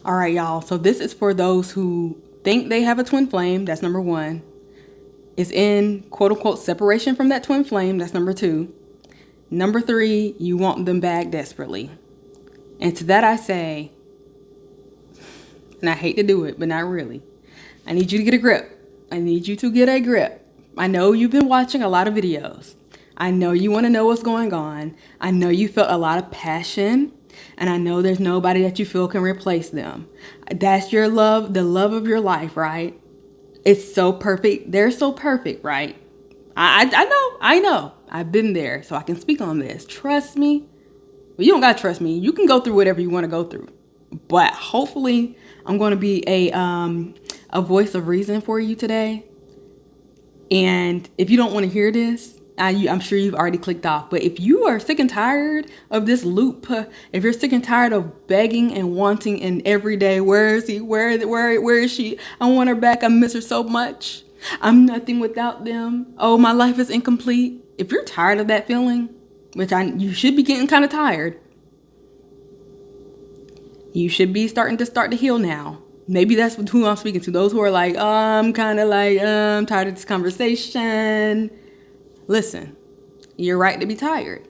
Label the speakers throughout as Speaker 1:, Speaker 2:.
Speaker 1: All right, y'all. So this is for those who think they have a twin flame. That's number one. Is in quote unquote separation from that twin flame. That's number two. Number three, you want them back desperately. And to that I say, and I hate to do it, but not really. I need you to get a grip. I need you to get a grip. I know you've been watching a lot of videos. I know you want to know what's going on. I know you felt a lot of passion. And I know there's nobody that you feel can replace them. That's your love, the love of your life, right? It's so perfect. They're so perfect, right? I know. I've been there, so I can speak on this. Trust me. Well, you don't gotta trust me. You can go through whatever you want to go through. But hopefully, I'm going to be a voice of reason for you today. And if you don't want to hear this, I'm sure you've already clicked off. But if you are sick and tired of this loop, if you're sick and tired of begging and wanting and every day, where is he? Where is she? I want her back. I miss her so much. I'm nothing without them. Oh, my life is incomplete. If you're tired of that feeling, which you should be getting kind of tired, you should be starting to heal now. Maybe that's who I'm speaking to. Those who are like, oh, I'm kind of like, I'm tired of this conversation. Listen, you're right to be tired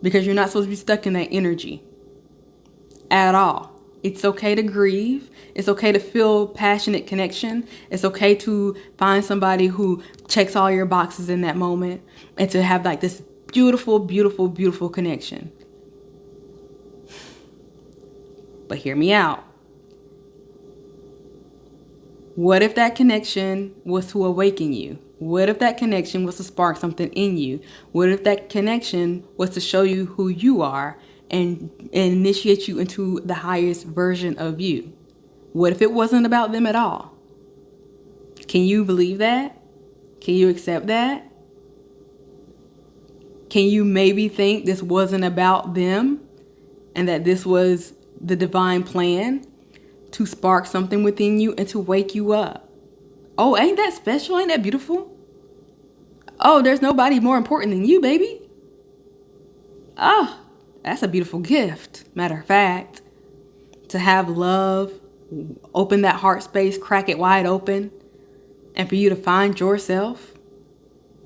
Speaker 1: because you're not supposed to be stuck in that energy at all. It's okay to grieve. It's okay to feel passionate connection. It's okay to find somebody who checks all your boxes in that moment and to have like this beautiful, beautiful, beautiful connection. But hear me out. What if that connection was to awaken you? What if that connection was to spark something in you? What if that connection was to show you who you are and initiate you into the highest version of you? What if it wasn't about them at all? Can you believe that? Can you accept that? Can you maybe think this wasn't about them and that this was the divine plan to spark something within you and to wake you up? Oh, ain't that special? Ain't that beautiful? Oh, there's nobody more important than you, baby. Oh, that's a beautiful gift. Matter of fact, to have love, open that heart space, crack it wide open, and for you to find yourself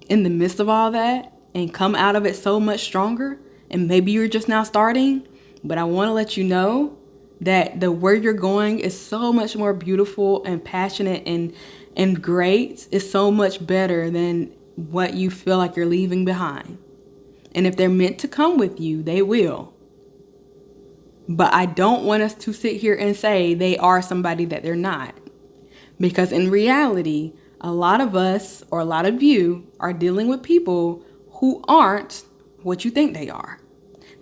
Speaker 1: in the midst of all that and come out of it so much stronger. And maybe you're just now starting, but I want to let you know that where you're going is so much more beautiful and passionate and great. It's so much better than what you feel like you're leaving behind. And if they're meant to come with you, they will. But I don't want us to sit here and say they are somebody that they're not. Because in reality, a lot of us or a lot of you are dealing with people who aren't what you think they are.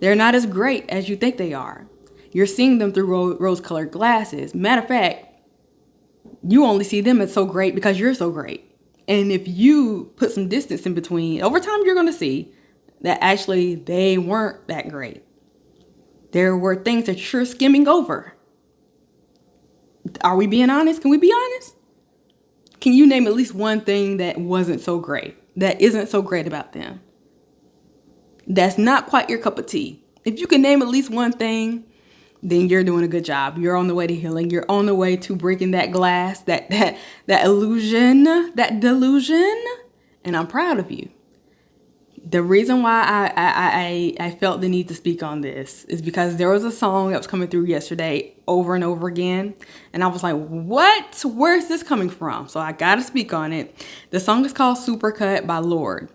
Speaker 1: They're not as great as you think they are. You're seeing them through rose-colored glasses. Matter of fact, you only see them as so great because you're so great. And if you put some distance in between, over time you're going to see that actually they weren't that great. There were things that you're skimming over. Are we being honest? Can we be honest? Can you name at least one thing that wasn't so great, that isn't so great about them? That's not quite your cup of tea. If you can name at least one thing, then you're doing a good job. You're on the way to healing. You're on the way to breaking that glass, that illusion, that delusion. And I'm proud of you. The reason why I felt the need to speak on this is because there was a song that was coming through yesterday over and over again. And I was like, what? Where's this coming from? So I got to speak on it. The song is called Supercut by Lorde.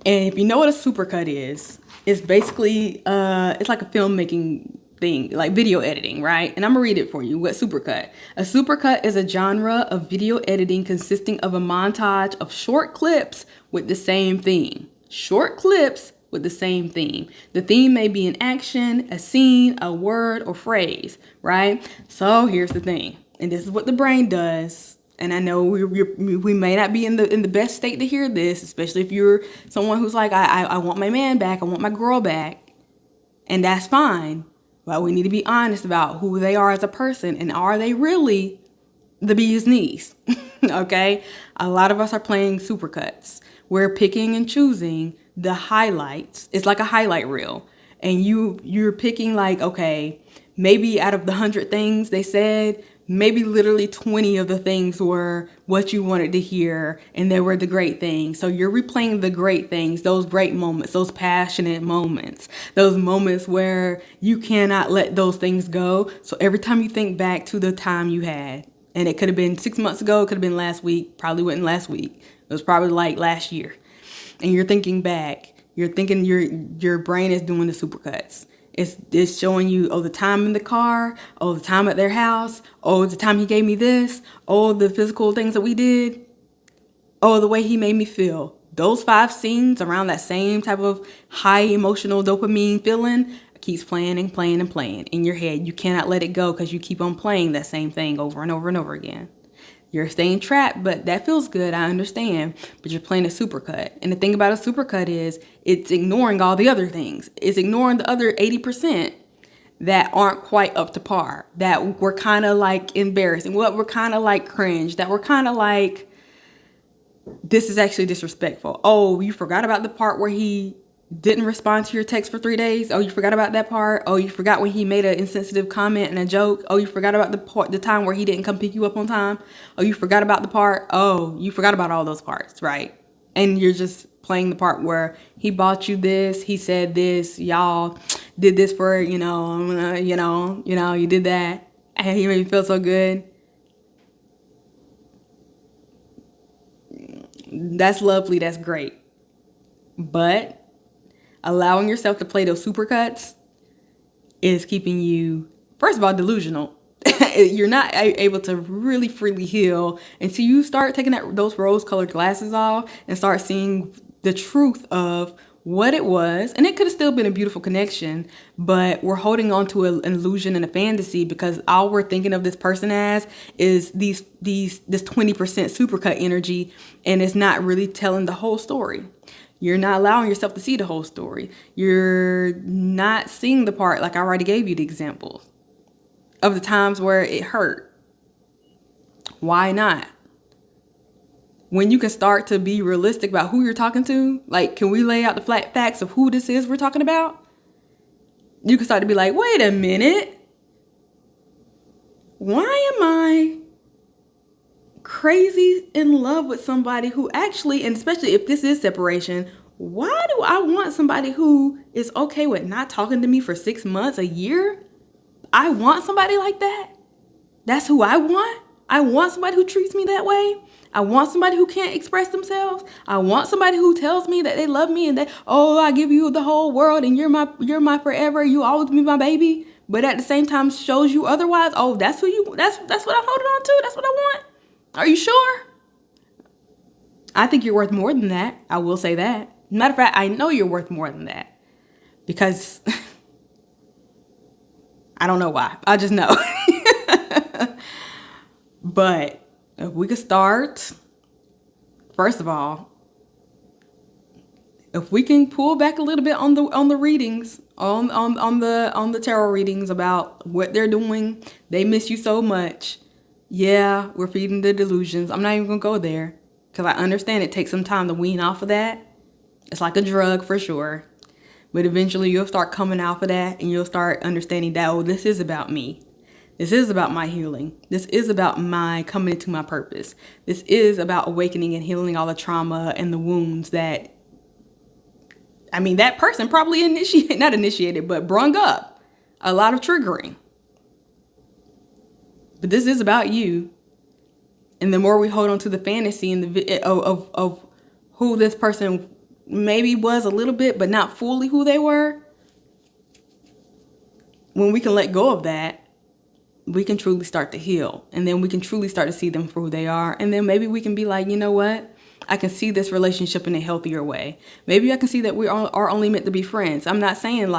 Speaker 1: And if you know what a supercut is, it's basically, it's like a filmmaking thing, like video editing, right? And I'm gonna read it for you. What supercut? A supercut is a genre of video editing consisting of a montage of short clips with the same theme. Short clips with the same theme. The theme may be an action, a scene, a word, or phrase, right? So here's the thing, and this is what the brain does. And I know we may not be in the best state to hear this, especially if you're someone who's like, I want my man back, I want my girl back, and that's fine. But we need to be honest about who they are as a person, and are they really the bee's knees? Okay? A lot of us are playing supercuts. We're picking and choosing the highlights. It's like a highlight reel. And you're picking like, okay, maybe out of the 100 things they said, maybe literally 20 of the things were what you wanted to hear, and they were the great things. So you're replaying the great things, those great moments, those passionate moments, those moments where you cannot let those things go. So every time you think back to the time you had, and it could have been 6 months ago, it could have been last week, probably wasn't last week. It was probably like last year. And you're thinking back, you're thinking your brain is doing the supercuts. It's showing you, oh, the time in the car, oh, the time at their house, oh, the time he gave me this, oh, the physical things that we did, oh, the way he made me feel. Those 5 scenes around that same type of high emotional dopamine feeling keeps playing and playing and playing in your head. You cannot let it go because you keep on playing that same thing over and over and over again. You're staying trapped, but that feels good, I understand. But you're playing a supercut. And the thing about a supercut is it's ignoring all the other things. It's ignoring the other 80% that aren't quite up to par, that were kind of like embarrassing, what were kind of like cringe, that were kind of like, this is actually disrespectful. Oh, you forgot about the part where he didn't respond to your text for 3 days. Oh, you forgot about that part. Oh, you forgot when he made an insensitive comment and a joke. Oh, you forgot about the time where he didn't come pick you up on time. Oh, you forgot about the part. Oh, you forgot about all those parts, right? And you're just playing the part where he bought you this, he said this, y'all did this for, you did that, and he made me feel so good. That's lovely. That's great. But allowing yourself to play those supercuts is keeping you, first of all, delusional. You're not able to really freely heal until you start taking those rose-colored glasses off and start seeing the truth of what it was. And it could have still been a beautiful connection, but we're holding on to an illusion and a fantasy because all we're thinking of this person as is this 20% supercut energy, and it's not really telling the whole story. You're not allowing yourself to see the whole story. You're not seeing the part, like I already gave you the example of the times where it hurt. Why not? When you can start to be realistic about who you're talking to, like, can we lay out the flat facts of who this is we're talking about? You can start to be like, wait a minute. Why am I crazy in love with somebody who actually, and especially if this is separation, why do I want somebody who is okay with not talking to me for 6 months, a year? I want somebody like that. That's who I want. I want somebody who treats me that way. I want somebody who can't express themselves. I want somebody who tells me that they love me and that, oh, I give you the whole world and you're my forever. You always be my baby. But at the same time shows you otherwise. Oh, that's what I'm holding on to. That's what I want. Are you sure? I think you're worth more than that. I will say that. Matter of fact, I know you're worth more than that because I don't know why. I just know. But if we could start, first of all, if we can pull back a little bit on the readings, on the tarot readings about what they're doing, they miss you so much. Yeah, we're feeding the delusions. I'm not even gonna go there because I understand it takes some time to wean off of that. It's like a drug for sure. But eventually you'll start coming off of that and you'll start understanding that, oh, this is about me. This is about my healing. This is about my coming into my purpose. This is about awakening and healing all the trauma and the wounds that, that person probably but brung up a lot of triggering. But this is about you. And the more we hold on to the fantasy and of who this person maybe was a little bit, but not fully who they were, when we can let go of that, we can truly start to heal. And then we can truly start to see them for who they are. And then maybe we can be like, you know what? I can see this relationship in a healthier way. Maybe I can see that we are only meant to be friends. I'm not saying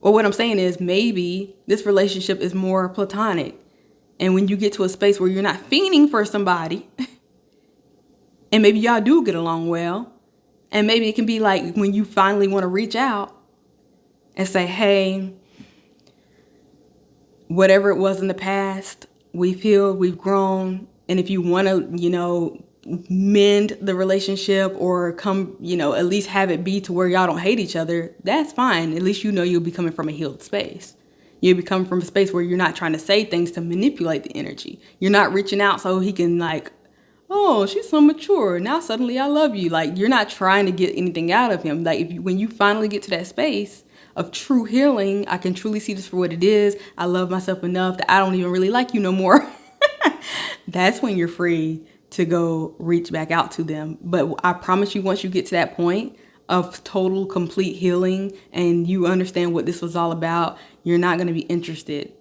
Speaker 1: what I'm saying is maybe this relationship is more platonic. And when you get to a space where you're not fiending for somebody, and maybe y'all do get along well, and maybe it can be like when you finally want to reach out and say, hey, whatever it was in the past, we've healed, we've grown. And if you want to, mend the relationship or come, at least have it be to where y'all don't hate each other, that's fine. At least you'll be coming from a healed space. You'll be coming from a space where you're not trying to say things to manipulate the energy. You're not reaching out so he can like, oh, she's so mature. Now suddenly I love you. Like, you're not trying to get anything out of him. Like, when you finally get to that space of true healing, I can truly see this for what it is. I love myself enough that I don't even really like you no more. That's when you're free to go reach back out to them. But I promise you, once you get to that point of total, complete healing and you understand what this was all about, you're not going to be interested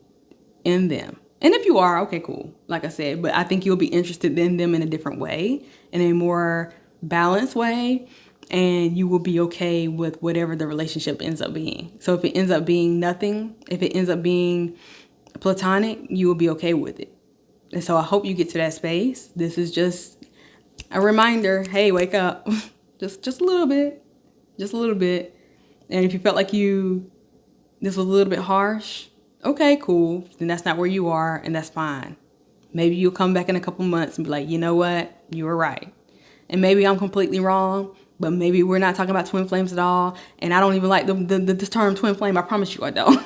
Speaker 1: in them. And if you are, okay, cool. Like I said, but I think you'll be interested in them in a different way, in a more balanced way. And you will be okay with whatever the relationship ends up being. So if it ends up being nothing, if it ends up being platonic, you will be okay with it. And so I hope you get to that space. This is just a reminder. Hey, wake up. just a little bit. Just a little bit. And if you felt like this was a little bit harsh, okay, cool. Then that's not where you are, and that's fine. Maybe you'll come back in a couple months and be like, you know what? You were right. And maybe I'm completely wrong, but maybe we're not talking about twin flames at all. And I don't even like the term twin flame. I promise you I don't.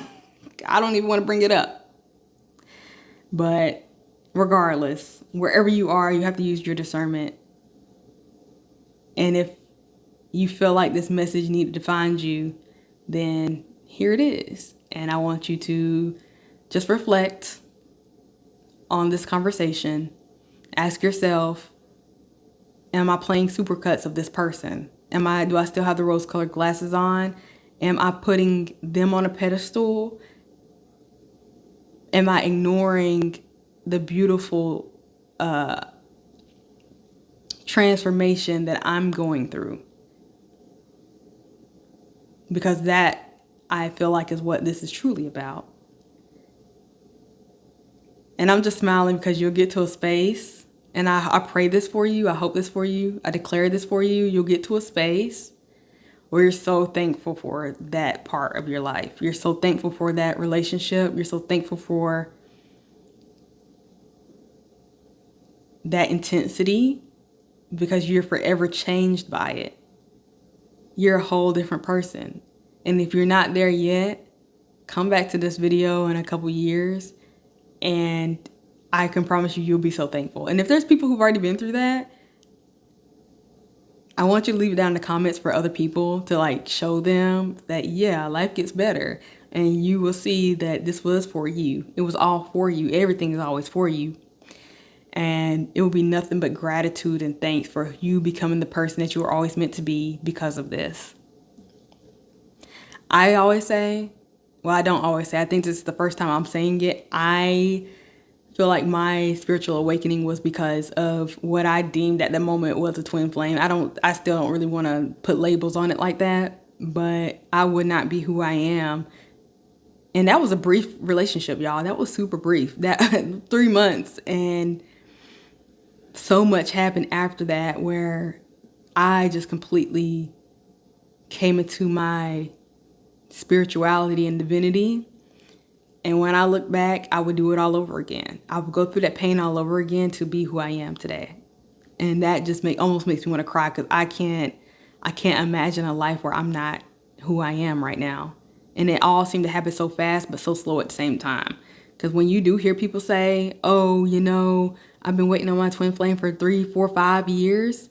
Speaker 1: I don't even want to bring it up. But regardless, wherever you are, you have to use your discernment. And if you feel like this message needed to find you, then here it is. And I want you to just reflect on this conversation. Ask yourself, am I playing supercuts of this person? Do I still have the rose-colored glasses on? Am I putting them on a pedestal? Am I ignoring the beautiful transformation that I'm going through? Because that, I feel like, is what this is truly about. And I'm just smiling because you'll get to a space, and I pray this for you, I hope this for you, I declare this for you, you'll get to a space where you're so thankful for that part of your life. You're so thankful for that relationship. You're so thankful for that intensity, because you're forever changed by it. You're a whole different person. And if you're not there yet, come back to this video in a couple years and I can promise you'll be so thankful. And if there's people who've already been through that, I want you to leave it down in the comments for other people to like show them that, yeah, life gets better. And you will see that this was for you. It was all for you. Everything is always for you. And it will be nothing but gratitude and thanks for you becoming the person that you were always meant to be because of this. I always say, well, I don't always say, I think this is the first time I'm saying it. I feel like my spiritual awakening was because of what I deemed at the moment was a twin flame. I still don't really want to put labels on it like that, but I would not be who I am. And that was a brief relationship, y'all. That was super brief. That 3 months, and so much happened after that where I just completely came into my spirituality and divinity. And when I look back, I would do it all over again. I would go through that pain all over again to be who I am today. And that just almost makes me want to cry, because I can't imagine a life where I'm not who I am right now. And it all seemed to happen so fast, but so slow at the same time. Because when you do hear people say, oh, I've been waiting on my twin flame for 3, 4, 5 years.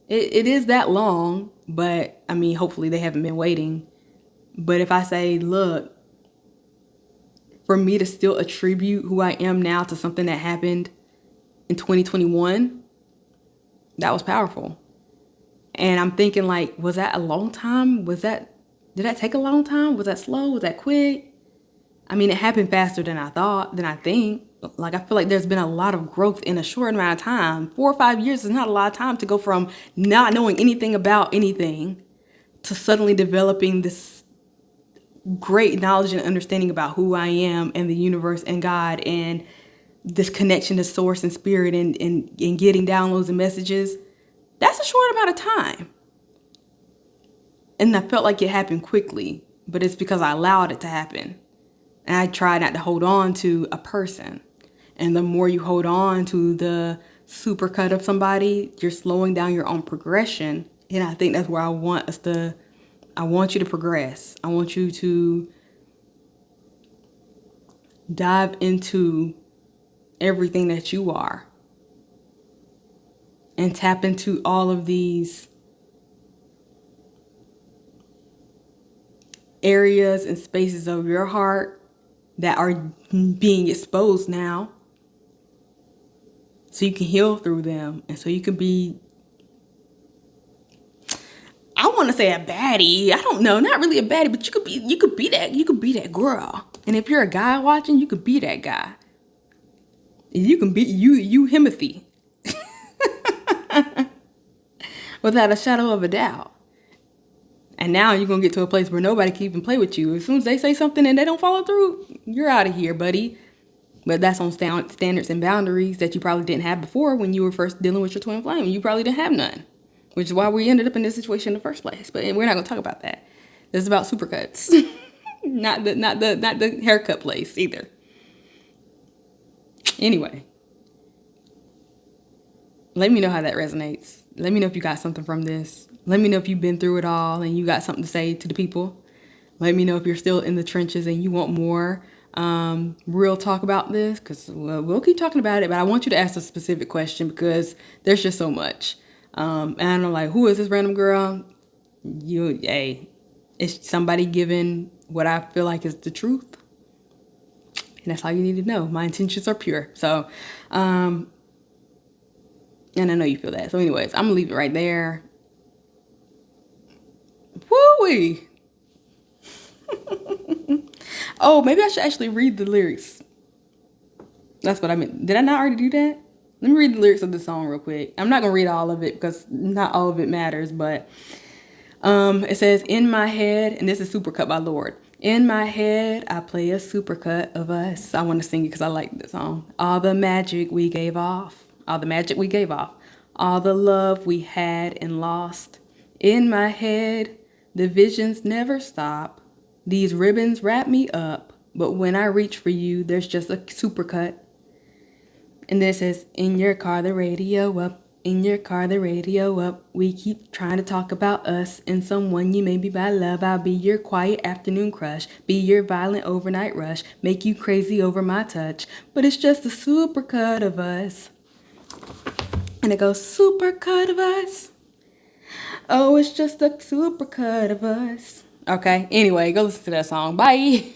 Speaker 1: It is that long, but I mean, hopefully they haven't been waiting. But if I say, look, for me to still attribute who I am now to something that happened in 2021, that was powerful. And I'm thinking, like, was that a long time? Did that take a long time? Was that slow? Was that quick? I mean, it happened faster than I think. Like, I feel like there's been a lot of growth in a short amount of time. 4 or 5 years is not a lot of time to go from not knowing anything about anything to suddenly developing this great knowledge and understanding about who I am and the universe and God and this connection to source and spirit and getting downloads and messages. That's a short amount of time. And I felt like it happened quickly, but it's because I allowed it to happen. And I try not to hold on to a person. And the more you hold on to the supercut of somebody, you're slowing down your own progression. And I think that's where I want you to progress. I want you to dive into everything that you are and tap into all of these areas and spaces of your heart that are being exposed now, so you can heal through them, and so you can be, I want to say a baddie. I don't know, not really a baddie, but you could be that girl. And if you're a guy watching, you could be that guy. You can be you Himothy. Without a shadow of a doubt. And now you're gonna get to a place where nobody can even play with you. As soon as they say something and they don't follow through, you're out of here, buddy. But that's on standards and boundaries that you probably didn't have before when you were first dealing with your twin flame. You probably didn't have none, which is why we ended up in this situation in the first place. But we're not gonna talk about that. This is about supercuts, not the haircut place either. Anyway, let me know how that resonates. Let me know if you got something from this. Let me know if you've been through it all and you got something to say to the people. Let me know if you're still in the trenches and you want more real talk about this, because we'll keep talking about it, but I want you to ask a specific question because there's just so much. And I know, like, who is this random girl? Hey, it's somebody giving what I feel like is the truth. And that's all you need to know. My intentions are pure. So, and I know you feel that. So anyways, I'm gonna leave it right there. Woo-wee. Oh, maybe I should actually read the lyrics. That's what I meant. Did I not already do that? Let me read the lyrics of the song real quick. I'm not gonna read all of it because not all of it matters, but it says, in my head, and this is Supercut by Lord. In my head, I play a supercut of us. I want to sing it because I like the song. All the magic we gave off. All the magic we gave off. All the love we had and lost. In my head, the visions never stop. These ribbons wrap me up. But when I reach for you, there's just a supercut. And then it says, in your car, the radio up. In your car, the radio up. We keep trying to talk about us and someone you maybe by love. I'll be your quiet afternoon crush. Be your violent overnight rush. Make you crazy over my touch. But it's just a supercut of us. And it goes, supercut of us. Oh, it's just a supercut of us. Okay, anyway, go listen to that song. Bye.